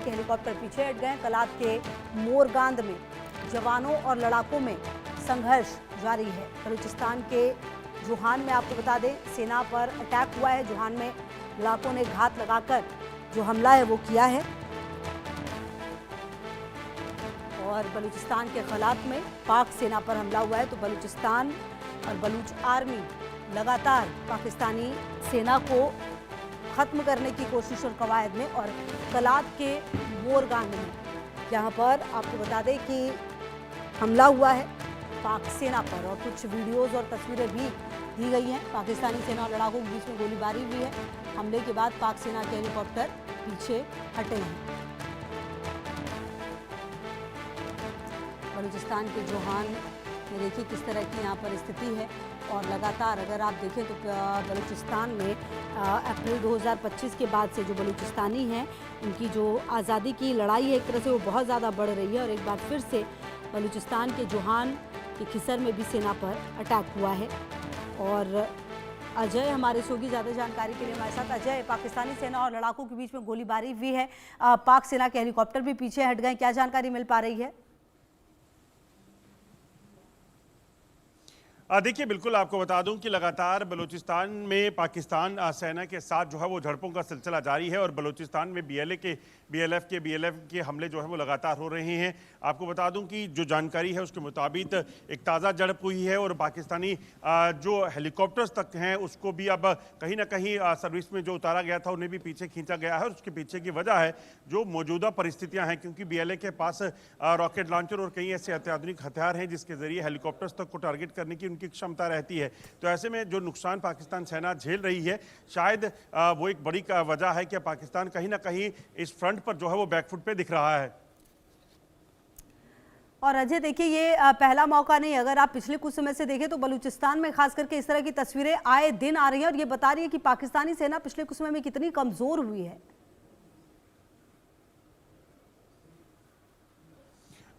के हेलीकॉप्टर पीछे हट गए। कलात के मोरगांद में जवानों और लड़ाकों में संघर्ष जारी है। बलूचिस्तान के जुहान में आपको बता दें, सेना पर अटैक हुआ है। जुहान में लड़ाकों ने घात लगाकर जो हमला है वो किया है और बलूचिस्तान के कलात में पाक सेना पर हमला हुआ है। तो बलूचिस्तान और बलूच आर्मी लगातार पाकिस्तानी सेना को खत्म करने की कोशिश और कवायद में, और कलात के मोरगांद में यहाँ पर आपको बता दें कि हमला हुआ है पाक सेना पर, और कुछ वीडियोस और तस्वीरें भी दी गई हैं। पाकिस्तानी सेना और लड़ाकों के बीच में गोलीबारी हुई है। हमले के बाद पाक सेना के हेलीकॉप्टर पीछे हटे हैं। बलूचिस्तान के जोहान में देखिए किस तरह की यहाँ पर स्थिति है, और लगातार अगर आप देखें तो बलूचिस्तान में अप्रैल 2025 के बाद से जो बलूचिस्तानी हैं उनकी जो आज़ादी की लड़ाई है एक तरह से वो बहुत ज़्यादा बढ़ रही है, और एक बार फिर से बलूचिस्तान के जोहान के खिसर में भी सेना पर अटैक हुआ है। और अजय हमारे शो की ज़्यादा जानकारी के लिए हमारे साथ। अजय, पाकिस्तानी सेना और लड़ाकों के बीच में गोलीबारी हुई है, पाक सेना के हेलीकॉप्टर भी पीछे हट गए, क्या जानकारी मिल पा रही है? देखिए, बिल्कुल आपको बता दूं कि लगातार बलूचिस्तान में पाकिस्तान सेना के साथ जो है वो झड़पों का सिलसिला जारी है, और बलूचिस्तान में बीएलएफ के हमले जो है वो लगातार हो रहे हैं। आपको बता दूं कि जो जानकारी है उसके मुताबिक एक ताज़ा झड़प हुई है, और पाकिस्तानी जो हेलीकॉप्टर्स तक हैं उसको भी अब कहीं ना कहीं सर्विस में जो उतारा गया था उन्हें भी पीछे खींचा गया है। और उसके पीछे की वजह है जो मौजूदा परिस्थितियाँ हैं, क्योंकि बीएलए के पास रॉकेट लॉन्चर और कई ऐसे अत्याधुनिक हथियार हैं जिसके जरिए हेलीकॉप्टर्स तक को टारगेट करने की की क्षमता रहती है। तो ऐसे में जो नुकसान पाकिस्तान सेना झेल रही है, शायद वो एक बड़ी वजह है कि पाकिस्तान कहीं ना कहीं इस फ्रंट पर जो है वो बैकफुट पे दिख रहा है। और अजय देखिए, ये पहला मौका नहीं, अगर आप पिछले कुछ समय से देखें तो बलूचिस्तान में खास करके इस तरह की तस्वीरें आए दिन आ रही हैं, और ये बता रही है कि पाकिस्तानी सेना पिछले कुछ समय में कितनी कमजोर हुई है।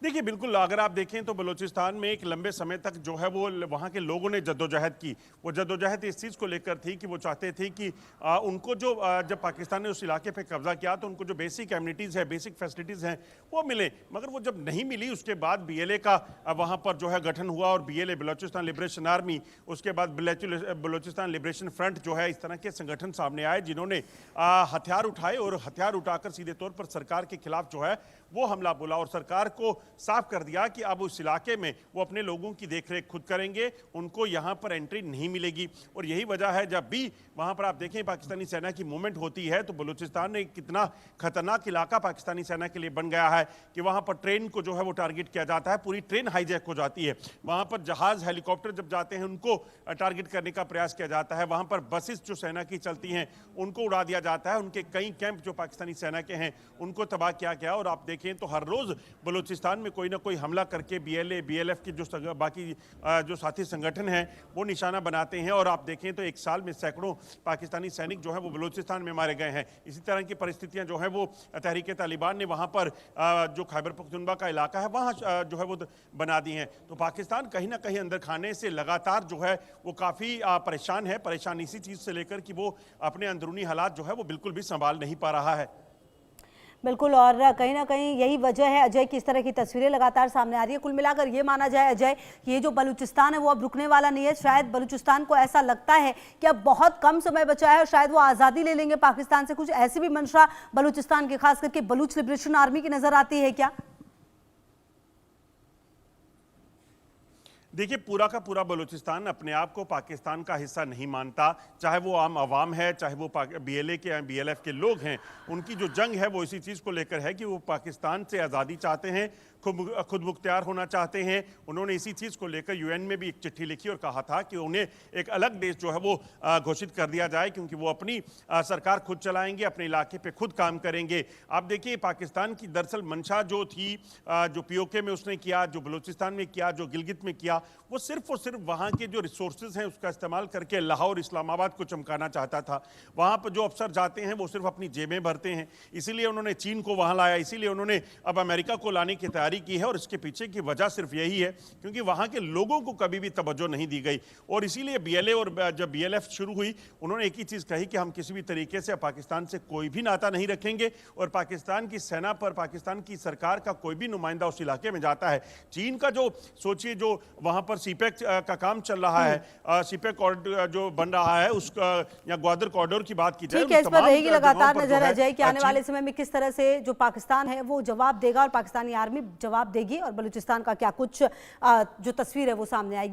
देखिए, बिल्कुल अगर आप देखें तो बलूचिस्तान में एक लंबे समय तक जो है वो वहाँ के लोगों ने जद्दोजहद की। वो जद्दोजहद इस चीज़ को लेकर थी कि वो चाहते थे कि उनको जो जब पाकिस्तान ने उस इलाके पे कब्जा किया तो उनको जो बेसिक एमिनिटीज़ है, बेसिक फैसिलिटीज़ हैं वो मिले, मगर वो जब नहीं मिली उसके बाद बीएलए का वहाँ पर जो है गठन हुआ, और बीएलए बलूचिस्तान लिबरेशन आर्मी, उसके बाद बलूचिस्तान लिबरेशन फ्रंट जो है, इस तरह के संगठन सामने आए जिन्होंने हथियार उठाए, और हथियार उठाकर सीधे तौर पर सरकार के खिलाफ जो है वो हमला बोला, और सरकार को साफ कर दिया कि अब उस इलाके में वो अपने लोगों की देखरेख खुद करेंगे, उनको यहाँ पर एंट्री नहीं मिलेगी। और यही वजह है जब भी वहाँ पर आप देखें पाकिस्तानी सेना की मूवमेंट होती है तो बलूचिस्तान में कितना खतरनाक इलाका पाकिस्तानी सेना के लिए बन गया है कि वहाँ पर ट्रेन को जो है वो टारगेट किया जाता है, पूरी ट्रेन हाईजैक हो जाती है। वहाँ पर जहाज, हेलीकॉप्टर जब जाते हैं उनको टारगेट करने का प्रयास किया जाता है। वहाँ पर बसेस जो सेना की चलती हैं उनको उड़ा दिया जाता है। उनके कई कैंप जो पाकिस्तानी सेना के हैं उनको तबाह किया गया। और आप देखें तो हर रोज़ बलूचिस्तान में कोई ना कोई हमला करके बीएलए, बीएलएफ के जो बाकी जो साथी संगठन हैं वो निशाना बनाते हैं। और आप देखें तो एक साल में सैकड़ों पाकिस्तानी सैनिक जो है वो बलूचिस्तान में मारे गए हैं। इसी तरह की परिस्थितियां जो है वो तहरीक तालिबान ने वहाँ पर जो खैबर पख्तूनख्वा का इलाका है वहाँ जो है वो बना दी हैं। तो पाकिस्तान कहीं ना कहीं अंदर खाने से लगातार जो है वो काफ़ी परेशान है, परेशान इसी चीज़ से लेकर कि वो अपने अंदरूनी हालात जो है वो बिल्कुल भी संभाल नहीं पा रहा है। बिल्कुल, और कहीं ना कहीं यही वजह है अजय की इस तरह की तस्वीरें लगातार सामने आ रही है। कुल मिलाकर ये माना जाए अजय कि ये जो बलूचिस्तान है वो अब रुकने वाला नहीं है। शायद बलूचिस्तान को ऐसा लगता है कि अब बहुत कम समय बचा है और शायद वो आज़ादी ले लेंगे पाकिस्तान से। कुछ ऐसी भी मंशा बलूचिस्तान के खास करके बलूच लिबरेशन आर्मी की नजर आती है क्या? देखिए, पूरा का पूरा बलूचिस्तान अपने आप को पाकिस्तान का हिस्सा नहीं मानता, चाहे वो आम आवाम है, चाहे वो बीएलए के बीएलएफ के लोग हैं। उनकी जो जंग है वो इसी चीज़ को लेकर है कि वो पाकिस्तान से आज़ादी चाहते हैं, खुद मुख्तियार होना चाहते हैं। उन्होंने इसी चीज़ को लेकर यूएन में भी एक चिट्ठी लिखी और कहा था कि उन्हें एक अलग देश जो है वो घोषित कर दिया जाए, क्योंकि वो अपनी सरकार खुद चलाएंगे, अपने इलाके पे खुद काम करेंगे। आप देखिए, पाकिस्तान की दरअसल मंशा जो थी, जो पीओके में उसने किया, जो बलूचिस्तान में किया, जो गिलगित में किया, वो सिर्फ और सिर्फ वहाँ के जो रिसोर्सेज हैं उसका इस्तेमाल करके लाहौर इस्लामाबाद को चमकाना चाहता था। वहाँ पर जो अफसर जाते हैं वो सिर्फ अपनी जेबें भरते हैं, इसीलिए उन्होंने चीन को वहाँ लाया, इसीलिए उन्होंने अब अमेरिका को लाने की तैयारी की है। और इसके पीछे की वजह सिर्फ यही है क्योंकि वहाँ के लोगों को कभी भी तवज्जो नहीं दी गई। और इसीलिए BLA और जब BLF शुरू हुई उन्होंने एक ही चीज़ कही कि हम किसी भी तरीके से पाकिस्तान से कोई भी नाता नहीं रखेंगे और पाकिस्तान की सेना पर, पाकिस्तान की सरकार का कोई भी नुमाइंदा उस इलाके में जाता है, चीन का जो सोचिए जो वहाँ पर सीपेक का काम चल रहा है, सीपेक जो बन रहा है उसका, या ग्वादर कॉरिडोर की बात की जाए, ठीक है, इस पर रहेगी लगातार नजर अजय कि आने चीन- वाले समय में किस तरह से जो पाकिस्तान है वो जवाब देगा और पाकिस्तानी आर्मी जवाब देगी और बलूचिस्तान का क्या कुछ जो तस्वीर है वो सामने आएगी।